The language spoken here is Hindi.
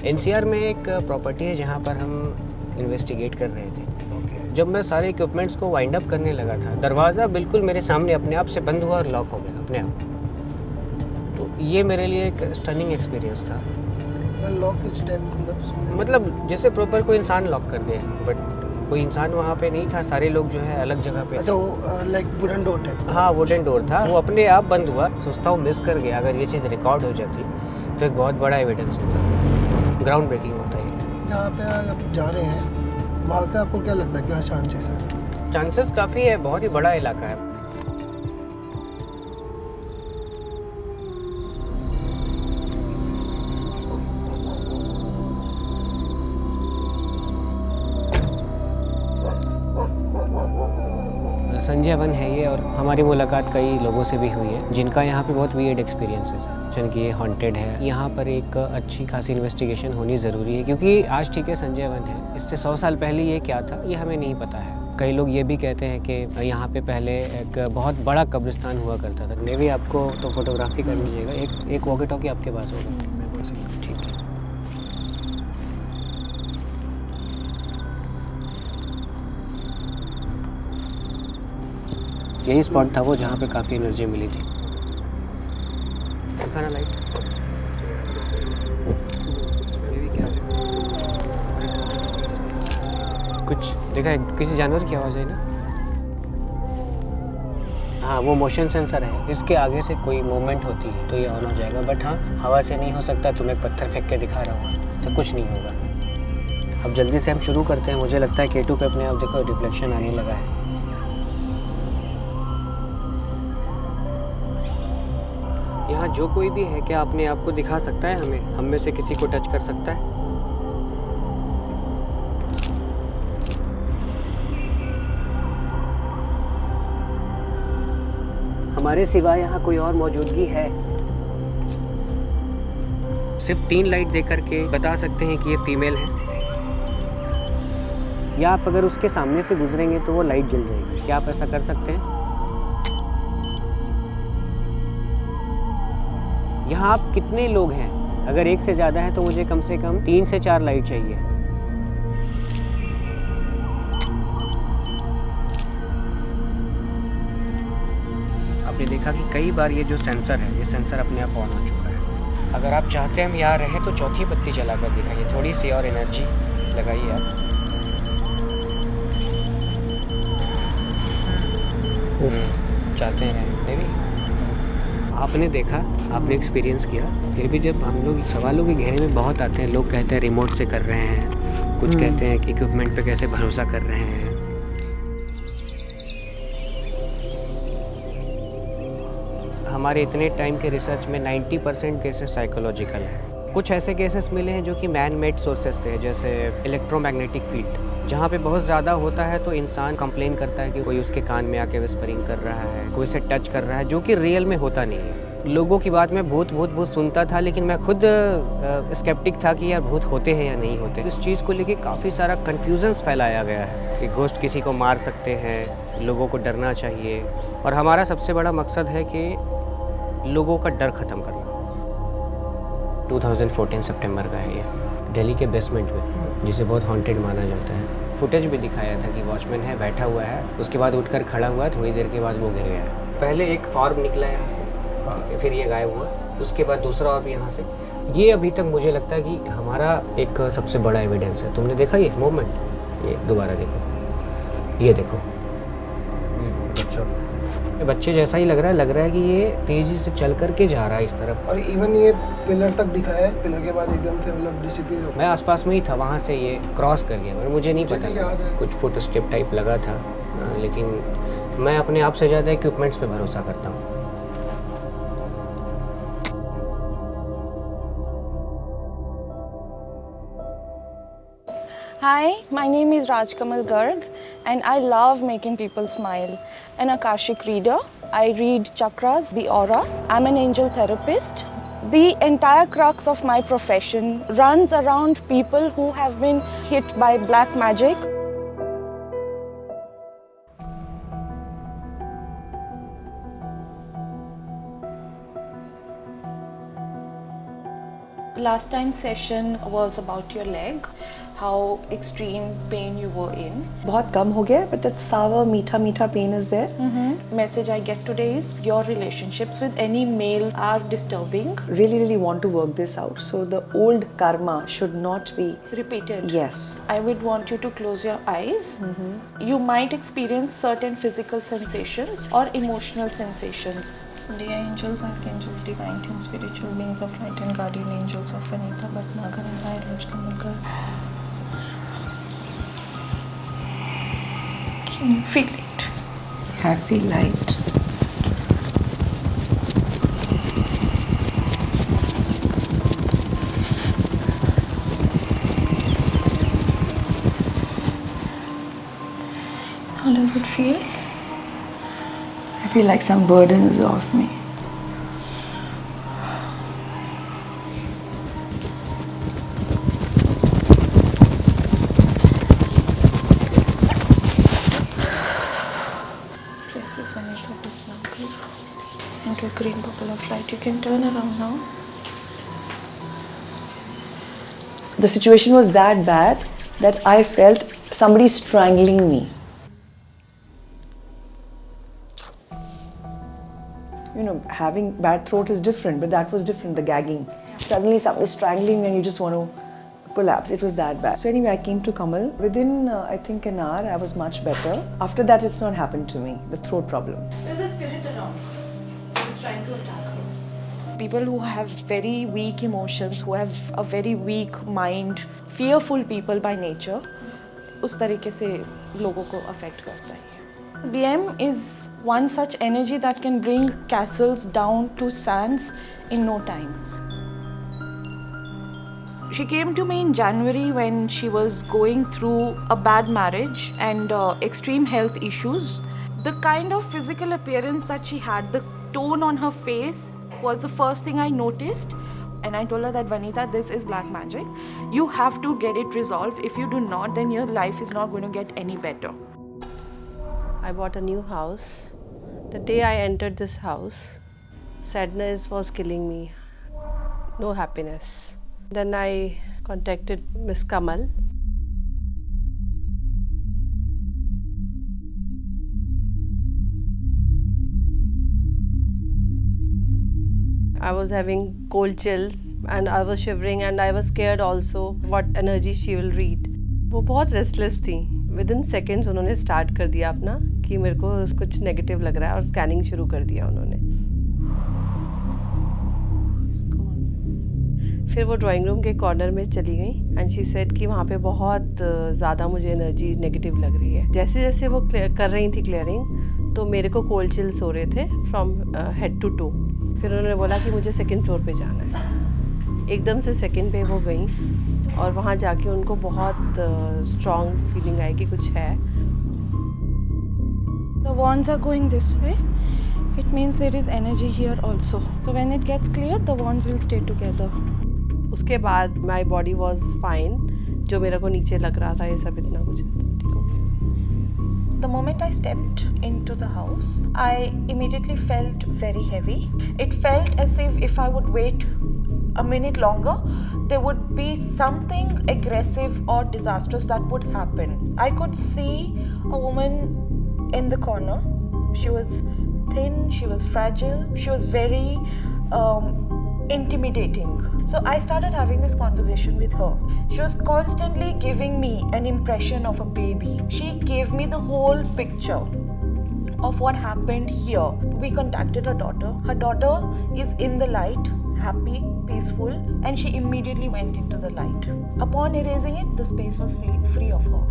एनसीआर में एक प्रॉपर्टी है जहाँ पर हम इन्वेस्टिगेट कर रहे थे। जब मैं सारे इक्विपमेंट्स को वाइंड अप करने लगा था, दरवाज़ा बिल्कुल मेरे सामने अपने आप से बंद हुआ और लॉक हो गया अपने आप। तो ये मेरे लिए एक स्टनिंग एक्सपीरियंस था। लॉक किस टाइप मतलब जैसे प्रॉपर कोई इंसान लॉक कर दे, बट कोई इंसान वहाँ पे नहीं था, सारे लोग जो है अलग जगह पे। अच्छा, वो लाइक वुडन डोर टाइप? हाँ, वुडन डोर था, वो अपने आप बंद हुआ। सोचता हूँ मिस कर गया, अगर ये चीज़ रिकॉर्ड हो जाती तो एक बहुत बड़ा एविडेंस होता, ग्राउंड ब्रेकिंग होता है। जहाँ पे आप जा रहे हैं वहाँ का आपको क्या लगता है, क्या चांसेस है? चांसेस काफ़ी है, बहुत ही बड़ा इलाका है। संजय वन है ये, और हमारी मुलाकात कई लोगों से भी हुई है जिनका यहाँ पे बहुत वियर्ड एक्सपीरियंस है, जन कि ये हॉन्टेड है। यहाँ पर एक अच्छी खासी इन्वेस्टिगेशन होनी ज़रूरी है, क्योंकि आज ठीक है संजय वन है, इससे 100 साल पहले ये क्या था ये हमें नहीं पता है। कई लोग ये भी कहते हैं कि यहाँ पे पहले एक बहुत बड़ा कब्रिस्तान हुआ करता था। ने भी आपको तो फोटोग्राफी कर लीजिएगा, एक वॉकी टॉकी आपके पास होगा। ठीक है। यही स्पॉट था वो जहाँ पे काफ़ी एनर्जी मिली थी। दिखाना लाइट। कुछ देखा है, किसी जानवर की आवाज़ है ना? हाँ, वो मोशन सेंसर है, इसके आगे से कोई मूवमेंट होती है तो ये ऑन हो जाएगा। बट हाँ, हवा से नहीं हो सकता। तुम्हें एक पत्थर फेंक के दिखा रहा हूँ, तो कुछ नहीं होगा। अब जल्दी से हम शुरू करते हैं। मुझे लगता है K2 पे अपने आप देखो रिफ्लेक्शन आने लगा है। यहाँ जो कोई भी है, क्या अपने आप को दिखा सकता है हमें? हम में से किसी को टच कर सकता है? हमारे सिवा यहाँ कोई और मौजूदगी है? सिर्फ 3 लाइट देख करके बता सकते हैं कि ये फीमेल है, या आप अगर उसके सामने से गुजरेंगे तो वो लाइट जल जाएगी। क्या आप ऐसा कर सकते हैं? यहाँ आप कितने लोग हैं? अगर एक से ज़्यादा है तो मुझे कम से कम 3 से 4 लाइट चाहिए। आपने देखा कि कई बार ये जो सेंसर है, ये सेंसर अपने आप ऑन हो चुका है। अगर आप चाहते हैं हम यहाँ रहें तो चौथी बत्ती जलाकर दिखाइए, थोड़ी सी और एनर्जी लगाइए आप। चाहते हैं नहीं? आपने देखा, आपने एक्सपीरियंस किया, फिर भी जब हम लोग सवालों के घेरे में बहुत आते हैं, लोग कहते हैं रिमोट से कर रहे हैं, कुछ कहते हैं कि इक्विपमेंट पे कैसे भरोसा कर रहे हैं। हमारे इतने टाइम के रिसर्च में 90% केसेस साइकोलॉजिकल हैं। कुछ ऐसे केसेस मिले हैं जो कि मैन मेड सोर्सेज से है, जैसे इलेक्ट्रोमैग्नेटिक फील्ड, जहाँ पे बहुत ज़्यादा होता है तो इंसान कंप्लेन करता है कि कोई उसके कान में आके विस्परिंग कर रहा है, कोई से टच कर रहा है, जो कि रियल में होता नहीं है। लोगों की बात में भूत भूत भूत सुनता था, लेकिन मैं खुद स्केप्टिक था कि यार भूत होते हैं या नहीं होते। इस चीज़ को लेके काफ़ी सारा कन्फ्यूजन्स फैलाया गया है कि घोस्ट किसी को मार सकते हैं, लोगों को डरना चाहिए। और हमारा सबसे बड़ा मकसद है कि लोगों का डर ख़त्म करना। 2014 सितंबर का है ये, दिल्ली के बेसमेंट में, जिसे बहुत हॉन्टेड माना जाता है। फुटेज भी दिखाया था कि वॉचमैन है, बैठा हुआ है, उसके बाद उठकर खड़ा हुआ, थोड़ी देर के बाद वो गिर गया है। पहले एक ऑर्ब निकला है यहाँ से, फिर ये गायब हुआ, उसके बाद दूसरा ऑर्ब यहाँ से। ये अभी तक मुझे लगता है कि हमारा एक सबसे बड़ा एविडेंस है। तुमने देखा ये मूवमेंट? ये दोबारा देखो, ये देखो, बच्चे जैसा ही लग रहा है कि ये तेजी से चल करके जा रहा है इस तरफ। और इवन ये पिलर तक दिखा है, पिलर के बाद एकदम से मतलब डिसअपीयर हो। मैं आसपास में ही था, वहाँ से ये क्रॉस कर गया, मुझे नहीं पता, कुछ फुट स्टेप टाइप लगा था। लेकिन मैं अपने आप से ज़्यादा इक्विपमेंट्स पे भरोसा करता हूँ। Hi, my name is Rajkamal Garg and I love making people smile. An Akashic reader, I read chakras, the aura. I'm an angel therapist. The entire crux of my profession runs around people who have been hit by black magic. Last time session was about your leg, how extreme pain you were in. बहुत कम हो गया, but that sour मीठा pain is there. Message I get today is your relationships with any male are disturbing. Really want to work this out. So the old karma should not be Repeated. Yes. I would want you to close your eyes. You might experience certain physical sensations or emotional sensations. Dear angels, archangels, divine team, spiritual beings of light and guardian angels of Vanita, Bhatnagar and Sai Rajkamalkar. Can you feel it? I feel light. How does it feel? I feel like some burden is off me. Princess Vanita Bhatnagar into a green bubble of light. You can turn around now. The situation was that bad that I felt somebody strangling me. You know, having bad throat is different, but that was different, the gagging. Suddenly somebody strangling me and you just want to collapse. It was that bad. So anyway, I came to Kamal. Within, I think, an hour, I was much better. After that, it's not happened to me, the throat problem. There's a spirit around. It's trying to attack you. People who have very weak emotions, who have a very weak mind, fearful people by nature, उस तरीके से लोगों को affect करता है. BM is one such energy that can bring castles down to sands in no time. She came to me in January when she was going through a bad marriage and extreme health issues. The kind of physical appearance that she had, the tone on her face was the first thing I noticed. And I told her that, Vanita, this is black magic. You have to get it resolved. If you do not, then your life is not going to get any better. I bought a new house. The day I entered this house, sadness was killing me. No happiness. Then I contacted Miss Kamal. I was having cold chills and I was shivering and I was scared also what energy she will read. वो बहुत रेस्टलेस थी. विदिन सेकेंड्स उन्होंने स्टार्ट कर दिया अपना कि मेरे को कुछ नेगेटिव लग रहा है और स्कैनिंग शुरू कर दिया उन्होंने. फिर वो ड्राइंग रूम के कॉर्नर में चली गई एंड शी सेड कि वहाँ पे बहुत ज़्यादा मुझे एनर्जी नेगेटिव लग रही है. जैसे जैसे वो कर रही थी क्लियरिंग तो मेरे को कोल्ड चिल्स हो रहे थे फ्रॉम हेड टू टो. फिर उन्होंने बोला कि मुझे सेकंड फ्लोर पे जाना है. एकदम से सेकंड पे वो गई और वहाँ जाके उनको बहुत स्ट्रॉन्ग फीलिंग आई कि कुछ है. The wands are going this way. It means there is energy here also. So when it gets cleared, the wands will stay together. उसके बाद माई बॉडी वॉज फाइन. जो मेरे को नीचे लग रहा था ये सब इतना कुछ ठीक हो गया. The moment I stepped into the house, I immediately felt very heavy. It felt as if I would wait a minute longer, there would be something aggressive or disastrous that would happen. I could see a woman in the corner. She was thin, she was fragile, she was very intimidating. So I started having this conversation with her. She was constantly giving me an impression of a baby. She gave me the whole picture of what happened here. We contacted her daughter. Her daughter is in the light, happy, peaceful, and she immediately went into the light. Upon erasing it, the space was free of her.